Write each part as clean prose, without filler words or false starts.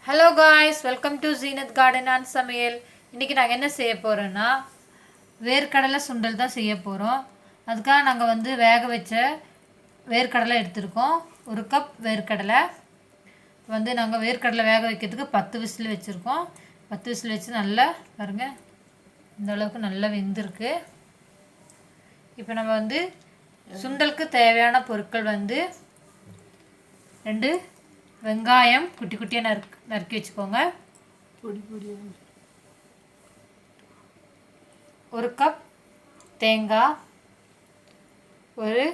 Hello guys, welcome to Zeenat garden and சமையல். இன்றைக்கி நாங்கள் என்ன செய்ய போகிறோன்னா வேர்க்கடலை சுண்டல் தான் செய்ய போகிறோம். அதுக்காக நாங்கள் வேக வச்ச வேர்க்கடலை எடுத்துருக்கோம். 1 கப் வேர்க்கடலை நாங்கள் வேர்க்கடலை வேக வைக்கிறதுக்கு 10 விசில் வச்சுருக்கோம். 10 விசில் வச்சு நல்லா பாருங்கள், இந்த அளவுக்கு நல்லா வெந்திருக்கு. இப்போ நம்ம சுண்டலுக்கு தேவையான பொருட்கள் 2 வெங்காயம் குட்டி குட்டியாக நறுக்கி வச்சுக்கோங்க. பொடி பொடியாக 1 கப் தேங்காய், 1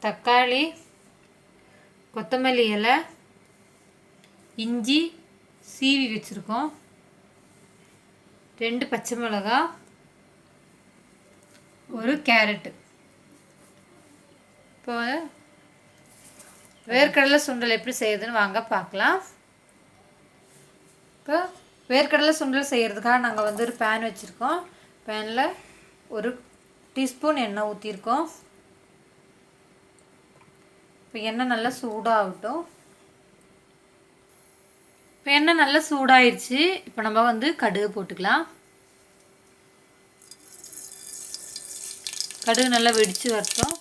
தக்காளி, கொத்தமல்லி இலை, இஞ்சி சீவி வச்சுருக்கோம், 2 பச்சை மிளகாய், 1 கேரட்டு. இப்போ வேர்க்கடலை சுண்டல் எப்படி செய்யுதுன்னு வாங்க பார்க்கலாம். இப்போ வேர்க்கடலை சுண்டல் செய்கிறதுக்காக நாங்கள் ஒரு பேன் வச்சுருக்கோம். பேனில் 1 டீஸ்பூன் எண்ணெய் ஊற்றிருக்கோம். இப்போ எண்ணெய் நல்லா சூடாகட்டும். இப்போ எண்ணெய் நல்லா சூடாயிடுச்சு. இப்போ நம்ம கடுகு போட்டுக்கலாம். கடுகு நல்லா வெடித்து வரட்டும்.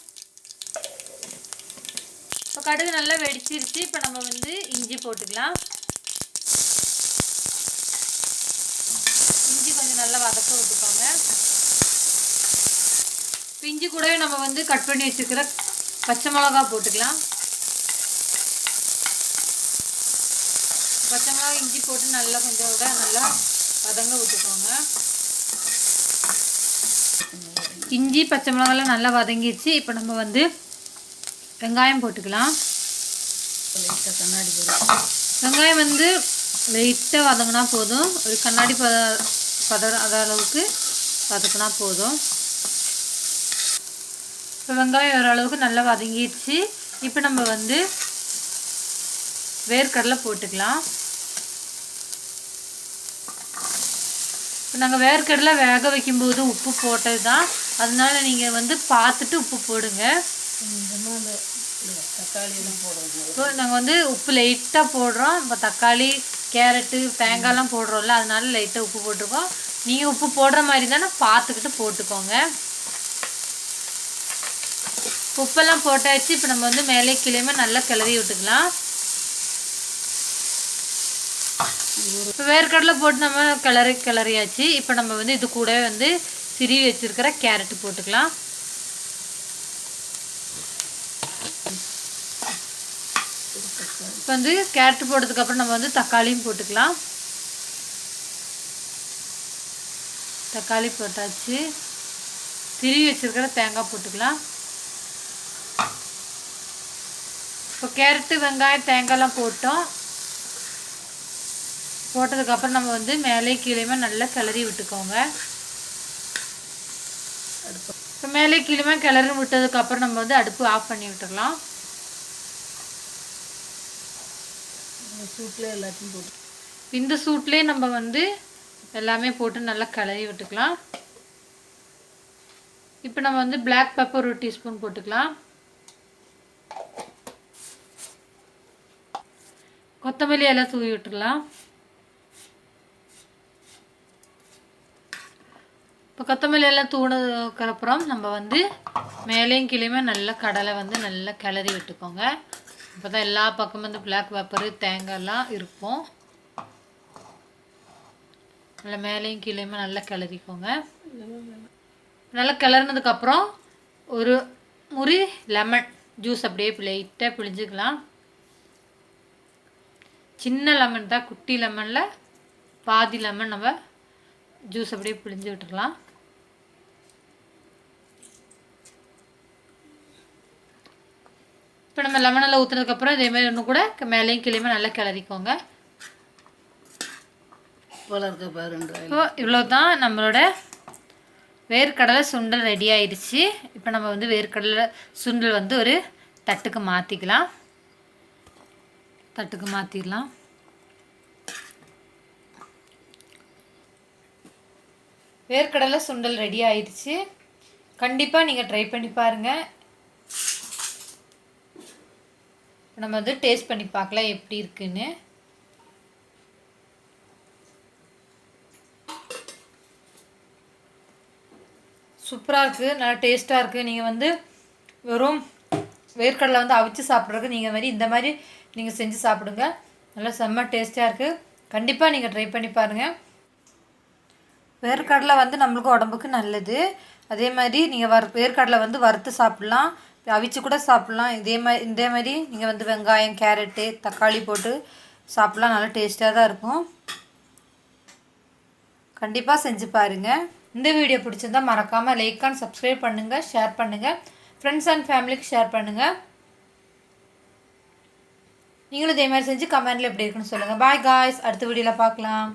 இப்போ கடுகு நல்லா வெடிச்சிருச்சு. இப்போ நம்ம இஞ்சி போட்டுக்கலாம். இஞ்சி கொஞ்சம் நல்லா வதக்க விட்டுக்கோங்க. இப்போ இஞ்சி கூடவே நம்ம கட் பண்ணி வச்சுருக்கிற பச்சை மிளகா போட்டுக்கலாம். பச்சை மிளகா இஞ்சி போட்டு நல்லா கொஞ்சம் விட நல்லா வதங்க விட்டுக்கோங்க. இஞ்சி பச்சை மிளகாலாம் நல்லா வதங்கிடுச்சு. இப்போ நம்ம வெங்காயம் போட்டுக்கலாம். வெங்காயம் லைட்டாக வதங்கினா போதும். ஒரு கண்ணாடி அளவுக்கு வதக்கினா போதும். இப்போ வெங்காயம் ஓரளவுக்கு நல்லா வதங்கிடுச்சு. இப்போ நம்ம வேர்க்கடலை போட்டுக்கலாம். இப்போ நாங்கள் வேர்க்கடலை வேக வைக்கும்போது உப்பு போட்டது தான், அதனால நீங்கள் பார்த்துட்டு உப்பு போடுங்க. தக்காளியெல்லாம் போடுறோம். இப்போ நாங்கள் உப்பு லைட்டாக போடுறோம். இப்போ தக்காளி, கேரட்டு, தேங்காய்லாம் போடுறோம்ல, அதனால லைட்டாக உப்பு போட்டிருக்கோம். நீங்கள் உப்பு போடுற மாதிரி தானே பார்த்துக்கிட்டு போட்டுக்கோங்க. உப்பெல்லாம் போட்டாச்சு. இப்போ நம்ம மேலே கீழேயுமே நல்லா கிளறி விட்டுக்கலாம். இப்போ வேர்க்கடலை போட்டு நம்ம கிளறியாச்சு. இப்போ நம்ம இது கூடவே சிரி வச்சுருக்கிற கேரட்டு போட்டுக்கலாம். இப்போ கேரட் போட்டதுக்கப்புறம் நம்ம தக்காளியும் போட்டுக்கலாம். தக்காளி போட்டாச்சு. திருவி வச்சுருக்கிற தேங்காய் போட்டுக்கலாம். இப்போ கேரட்டு, வெங்காயம், தேங்காய்லாம் போட்டதுக்கப்புறம் நம்ம மேலே கீழேயுமே நல்லா கிளறி விட்டுக்கோங்க. இப்போ மேலே கீழேயுமே கிளறி விட்டதுக்கப்புறம் நம்ம அடுப்பு ஆஃப் பண்ணி விட்டுடலாம். சூட்டில் எல்லாத்தையும் போட்டு இந்த சூட்லேயே நம்ம எல்லாமே போட்டு நல்லா கிளறி விட்டுக்கலாம். இப்போ நம்ம பிளாக் பெப்பர் 1 டீஸ்பூன் போட்டுக்கலாம். கொத்தமல்லி எல்லாம் தூவி விட்டுக்கலாம். இப்போ கொத்தமல்லி எல்லாம் தூணதுக்கப்புறம் நம்ம மேலேயும் கீழேயுமே நல்லா கடலை நல்லா கிளறி விட்டுக்கோங்க. அப்போ தான் எல்லா பக்கமும் பிளாக் பெப்பரு, தேங்காய்லாம் இருக்கும். நல்லா மேலேயும் கீழேயுமே நல்லா கிளறிக்கோங்க. நல்லா கிளறினதுக்கப்புறம் ஒரு முறி லெமன் ஜூஸ் அப்படியே லைட்டாக பிழிஞ்சிக்கலாம். சின்ன லெமன் தான், குட்டி லெமனில் பாதி லெமன் நம்ம ஜூஸ் அப்படியே பிழிஞ்சு விட்டுக்கலாம். இப்போ நம்ம லெமனில் ஊற்றுனதுக்கப்புறம் இதேமாதிரி ஒன்று கூட மேலேயும் கீழேயுமே நல்லா கிளறிக்கோங்க. இப்போ இவ்வளோ தான் நம்மளோட வேர்க்கடலை சுண்டல் ரெடி ஆயிடுச்சு. இப்போ நம்ம வேர்க்கடலை சுண்டல் ஒரு தட்டுக்கு மாற்றிக்கலாம். தட்டுக்கு மாற்றிடலாம். வேர்க்கடலை சுண்டல் ரெடி ஆயிடுச்சு. கண்டிப்பாக நீங்கள் ட்ரை பண்ணி பாருங்கள். நம்ம டேஸ்ட் பண்ணி பார்க்கலாம் எப்படி இருக்குன்னு. சூப்பராக இருக்குது, நல்லா டேஸ்ட்டாக இருக்குது. நீங்கள் வந்து வெறும் வேர்க்கடலை வந்து அவிச்சு சாப்பிட்றதுக்கு நீங்கள் மாதிரி இந்த மாதிரி நீங்கள் செஞ்சு சாப்பிடுங்க. நல்லா செம்ம டேஸ்ட்டாக இருக்குது. கண்டிப்பாக நீங்கள் ட்ரை பண்ணி பாருங்கள். வேர்க்கடலை வந்து நம்மளுக்கு உடம்புக்கு நல்லது. அதே மாதிரி நீங்கள் வேர்க்கடலை வந்து வறுத்து சாப்பிட்லாம், அவிச்சு கூட சாப்பிட்லாம். இதே மாதிரி நீங்கள் வந்து வெங்காயம், கேரட்டு, தக்காளி போட்டு சாப்பிட்லாம். நல்லா டேஸ்ட்டாக தான் இருக்கும். கண்டிப்பாக செஞ்சு பாருங்கள். இந்த வீடியோ பிடிச்சிருந்தா மறக்காமல் லைக் அண்ட் சப்ஸ்கிரைப் பண்ணுங்கள், ஷேர் பண்ணுங்கள், ஃப்ரெண்ட்ஸ் அண்ட் ஃபேமிலிக்கு ஷேர் பண்ணுங்கள். நீங்களும் இதே மாதிரி செஞ்சு கமெண்டில் எப்படி இருக்குன்னு சொல்லுங்கள். பாய் காய்ஸ், அடுத்த வீடியோவில் பார்க்கலாம்.